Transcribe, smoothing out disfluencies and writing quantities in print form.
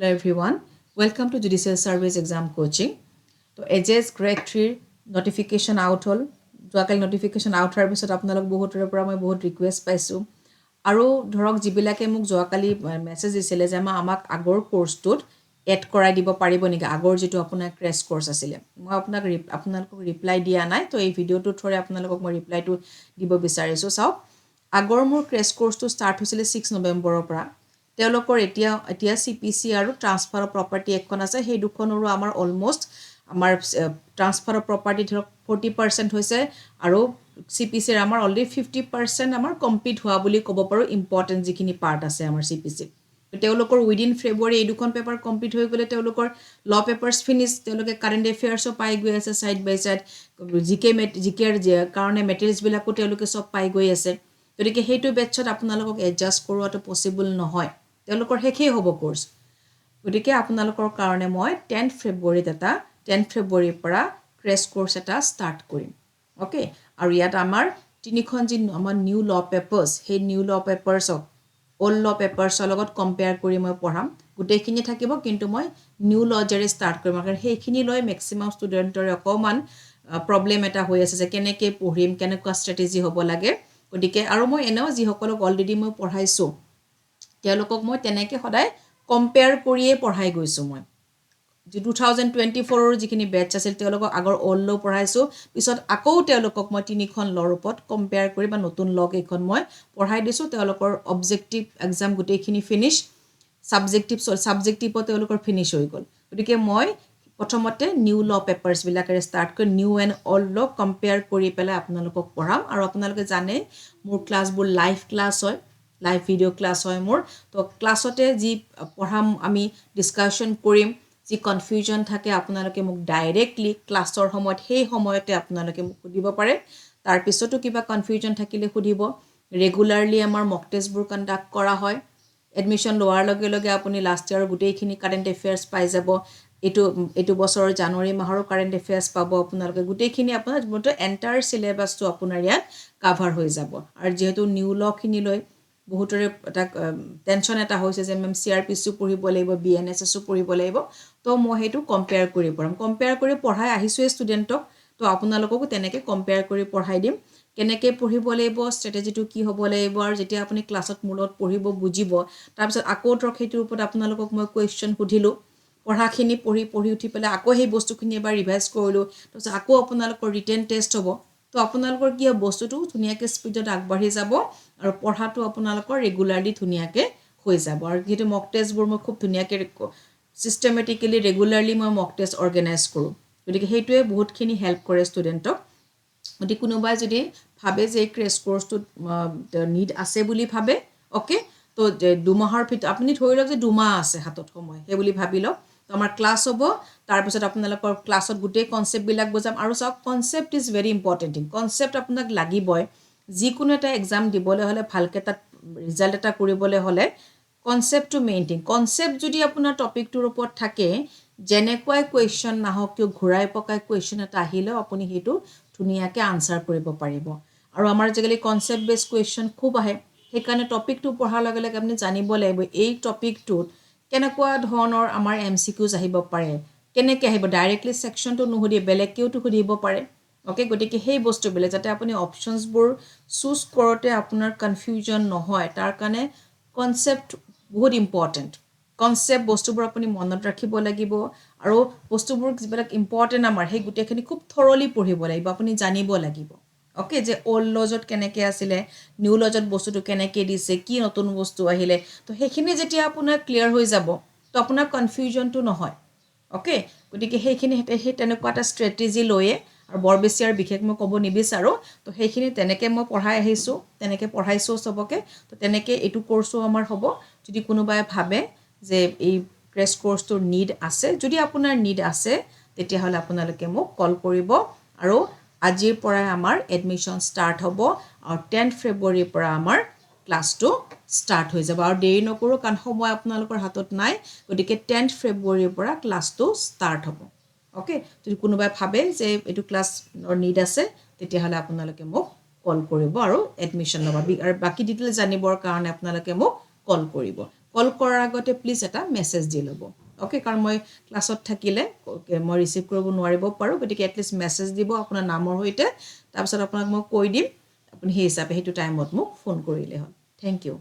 Hello everyone, welcome to Judicial Service Exam Coaching. So AJS Grade 3 notification out hol. Joakal notification out har pisot apnalok bohotore pora moi bohot request paisu. Aro dhorok jibilake muk joakali message disile je amak agor course tut add korai dibo paribo niki agor jitu apunar crash course asile. Moi apnalok reply dia nai to ei video tu thore apnalok moi reply tu dibo bisarisu. Sao agor mur crash course to start hosile 6 November pora. তেওঁলোকৰ এতিয়া CPC আৰু transfer of property এখন আছে সেই দুখনৰো আমাৰ almost আমাৰ transfer of property ধৰক 40% হৈছে আৰু CPC ৰ আমাৰ অলৰেডি 50% আমাৰ কমপ্লিট হোৱা বুলি ক'ব পাৰো ইম্পৰ্টেন্ট যিখিনি পাৰ্ট আছে আমাৰ CPC তেওঁলোকৰ উইদিন ফেব্ৰুৱাৰী এই দুখন পেপাৰ কমপ্লিট হৈ গলে তেওঁলোকৰ ল পেপাৰছ ফিনিশ তেওঁলোকে কাৰেন্ট এফেয়াৰ্সও পাই গৈ আছে সাইড বাই সাইড জিকেৰ কাৰণে মেটেৰিয়েলছ বিলাকো তেওঁলোকে সব পাই গৈ আছে গতিকে হেইটো বেটছত আপোনালোকক এডজাস্ট কৰোৱাটো পসিবল নহয় তেওঁলোকৰ হেখেই হ'ব কোৰ্স গতিকে আপোনালোকৰ কাৰণে মই 10 ফেব্ৰুৱাৰীত এটা 10 ফেব্ৰুৱাৰীৰ পৰা ক্ৰেশ কোৰ্স এটা ষ্টাৰ্ট কৰিম ওকে আৰু ইয়াত আমাৰ তিনিখন যি আমাৰ নিউ ল পেপাৰছ সেই নিউ ল পেপাৰছক অল ল পেপাৰছৰ লগত কম্পেয়াৰ কৰি মই পঢ়াম গোটেইখিনি থাকিব কিন্তু মই নিউ ল জেৰে ষ্টাৰ্ট কৰিম কাৰণ সেইখিনি লৈ মেক্সিমাম ষ্টুডেন্টৰে অকমান প্ৰবলেম এটা হৈ আছে যে কেনেকৈ পঢ়িম কেনেকুৱা ষ্ট্ৰেটেজি হ'ব লাগে গতিকে আৰু মই এনেও যি সকলক অলৰেডি মই পঢ়াইছো তেওঁলোকক মই তেনেকৈ সদায় কম্পেয়াৰ কৰিয়ে পঢ়াই গৈছো মই 2024 ৰ যিখিনি বেটচ আছিল তেওঁলোকক আগৰ অল ল পঢ়াইছো পিছত আকৌ তেওঁলোকক মই তিনিখন লৰ ওপৰত কম্পেয়াৰ কৰি বা নতুন লক এখন মই পঢ়াই দিছো তেওঁলোকৰ অবজেক্টিভ এক্সাম গোটেইখিনি ফিনিশ সাবজেক্টিভত তেওঁলোকৰ ফিনিশ হৈ গল গতিকে মই প্ৰথমতে নিউ ল পেপাৰছ বিলাকেৰে ষ্টাৰ্ট কৰি নিউ এণ্ড অল ল কম্পেয়াৰ কৰি পেলাই আপোনালোকক পঢ়াম আৰু আপোনালোকে জানে মোৰ ক্লাছবোৰ লাইভ ক্লাছ হয় লাইভ ভিডিও ক্লাছ হয় মোৰ তো ক্লাছতে যি পঢ়াম আমি ডিসকাশন কৰিম যি কনফিউজন থাকে আপোনালোকে মোক ডাইৰেক্টলি ক্লাছৰ সময়ত সেই সময়তে আপোনালোকে মোক সুধিব পাৰে তাৰ পিছতো কিবা কনফিউজন থাকিলে সুধিব ৰেগুলাৰলি আমাৰ মক টেষ্টবোৰ কন্ডাক্ট কৰা হয় এডমিশন লোৱাৰ লগে লগে আপুনি লাষ্ট ইয়াৰ গোটেইখিনি কাৰেন্ট এফেয়াৰ্স পাই যাব এটো বছৰৰ জানুৱাৰী মাহৰ কাৰেন্ট এফেয়াৰ্স পাব আপোনালোকে গোটেইখিনি আপোনাৰ মতে এন্টাৰ সিলেবাসটো আপোনাৰ ইয়াত কভাৰ হৈ যাব আৰু যেহেতু নিউ ল খিনি লৈ বহুতৰে এটা টেনশন এটা হৈছে যে এমএম সিআৰপিসও পঢ়িব লাগিব বিএনএসএসও পঢ়িব লাগিব তো মই হেতু কম্পেয়াৰ কৰি পঢ়াম কম্পেয়াৰ কৰি পঢ়াই আহিছো ষ্টুডেন্টক তো আপোনালোককো তেনেকৈ কম্পেয়াৰ কৰি পঢ়াই দিম কেনেকৈ পঢ়িব লাগিব ষ্ট্ৰেটেজিটো কি হ'ব লাগিব আৰু যেতিয়া আপুনি ক্লাছত মূলত পঢ়িব বুজিব তাৰ পিছত আকৌ ধৰক হেতুৰ ওপৰত আপোনালোকক মই কোৱেশ্চন সুধিলো পঢ়াখিনি পঢ়ি উঠি পেলাই আকৌ সেই বস্তুখিনি এবাৰ ৰিভাইজ কৰিলো তাৰপিছত আকৌ আপোনালোকৰ ৰিটেন টেষ্ট হ'ব তো আপোনালোকৰ কি বস্তুটো ধুনিয়াকৈ স্পিডত আগবাঢ়ি যাব আৰু পঢ়াটো আপোনালোকৰ ৰেগুলাৰলি ধুনিয়াকৈ হৈ যাব আৰু যেটো মক টেষ্টবোৰ মই খুব ধুনিয়াকৈ সিস্টেমেটিক্যালি ৰেগুলাৰলি মই মক টেষ্ট অৰ্গানাইজ কৰো গতিকে হেতুৱে বহুতখিনি হেল্প কৰে ষ্টুডেন্টক যদি কোনোবাই যদি ভাবে যে ক্ৰেশ কোৰ্সটো নিড আছে বুলি ভাবে ওকে তো দুমাহৰ ভিতৰত আপুনি ধৰি লওক যে দুমাহ আছে হাতত সময় হে বুলি ভাবি লওক তো আমাৰ ক্লাছ হ'ব তাৰ পিছত আপোনালোকৰ ক্লাছত গোটেই কনসেপ্ট বিলাক বুজাম আৰু সব concept is very important concept আপোনাক লাগিবই যিকোনো এটা এক্সাম দিবলৈ হলে ভালকে তাত ৰিজাল্ট এটা কৰিবলৈ হলে কনসেপ্টটো মেইন থিং কনসেপ্ট যদি আপোনাৰ টপিকটোৰ ওপৰত থাকে যেনেকৈ কোৱেশ্চন নাহক কিয় ঘুৰাই পকাই কোৱেশ্চন এটা আহিলে আপুনি হেতু ধুনিয়াকৈ আনসাৰ কৰিব পাৰিব আৰু আমাৰ যেগলি কনসেপ্ট বেস কোৱেশ্চন খুব আহে সেইকাৰণে টপিকটো পঢ়াৰ লগে লগে আপুনি জানিব লাগিব এই টপিকটোত কেনেকুৱা ধৰণৰ আমাৰ এমসিকিউজ আহিব পাৰে কেনেকৈ আহিব ডাইৰেক্টলি সেকশনটো নুহুদি বেলেগকেওটো সুধিব পাৰে ওকে গতিকে সেই বস্তুবিলে যাতে আপুনি অপচনছবোৰ চুজ কৰোতে আপোনাৰ কনফিউজন নহয় তাৰ কাৰণে কনসেপ্ট বহুত ইম্পৰ্টেন্ট কনসেপ্ট বস্তুবোৰ আপুনি মনত ৰাখিব লাগিব আৰু বস্তুবোৰ যিবিলাক ইম্পৰ্টেন্ট আমাৰ সেই গুটেখিনি খুব থৰলি পঢ়িব লাগিব আপুনি জানিব লাগিব ওকে যে অল লজত কেনেকৈ আছিল নিউ লজত বস্তুটো কেনেকৈ দিছে কি নতুন বস্তু আহিলে তো সেইখিনি যেতিয়া আপোনাৰ ক্লিয়াৰ হৈ যাব তো আপোনাৰ কনফিউজনটো নহয় ওকে গতিকে সেইখিনি সেই তেনেকুৱা এটা ষ্ট্ৰেটেজি লয়ে আৰু বৰ বেছি আৰু বিশেষ মই ক'ব নিবিচাৰো তো সেইখিনি তেনেকৈ মই পঢ়াই আহিছো তেনেকৈ পঢ়াইছো সবকে তো তেনেকৈ এটো কোৰ্সও আমাৰ হ'ব যদি কোনোবাই ভাবে যে এই ক্ৰেশ কোৰ্সটোৰ নিড আছে যদি আপোনাৰ নিড আছে তেতিয়া হলে আপোনালোকে মোক কল কৰিব আৰু আজিৰ পৰা আমাৰ এডমিশন ষ্টাৰ্ট হ'ব আৰু 10 ফেব্ৰুৱাৰীৰ পৰা আমাৰ ক্লাছটো ষ্টাৰ্ট হৈ যাব আৰু দেৰি নকৰো কাৰণ সময় আপোনালোকৰ হাতত নাই গতিকে 10 ফেব্ৰুৱাৰীৰ পৰা ক্লাছটো ষ্টাৰ্ট হ'ব ওকে যদি কোনোবাই ভাবে যে এটো ক্লাছৰ নিড আছে তেতিয়া হলে আপোনালোকে মোক কল কৰিব আৰু এডমিশন ল'ব আৰু বাকি ডিটেইলছ জানিবৰ কাৰণে আপোনালোকে মোক কল কৰিব কল কৰাৰ আগতে প্লিজ এটা মেছেজ দি ল'ব অ'কে কাৰণ মই ক্লাছত থাকিলে মই ৰিচিভ কৰিব নোৱাৰিব পাৰোঁ গতিকে এটলিষ্ট মেছেজ দিব আপোনাৰ নামৰ সৈতে তাৰপিছত আপোনাক মই কৈ দিম আপুনি সেই হিচাপে সেইটো টাইমত মোক ফোন কৰিলে হ'ল থেংক ইউ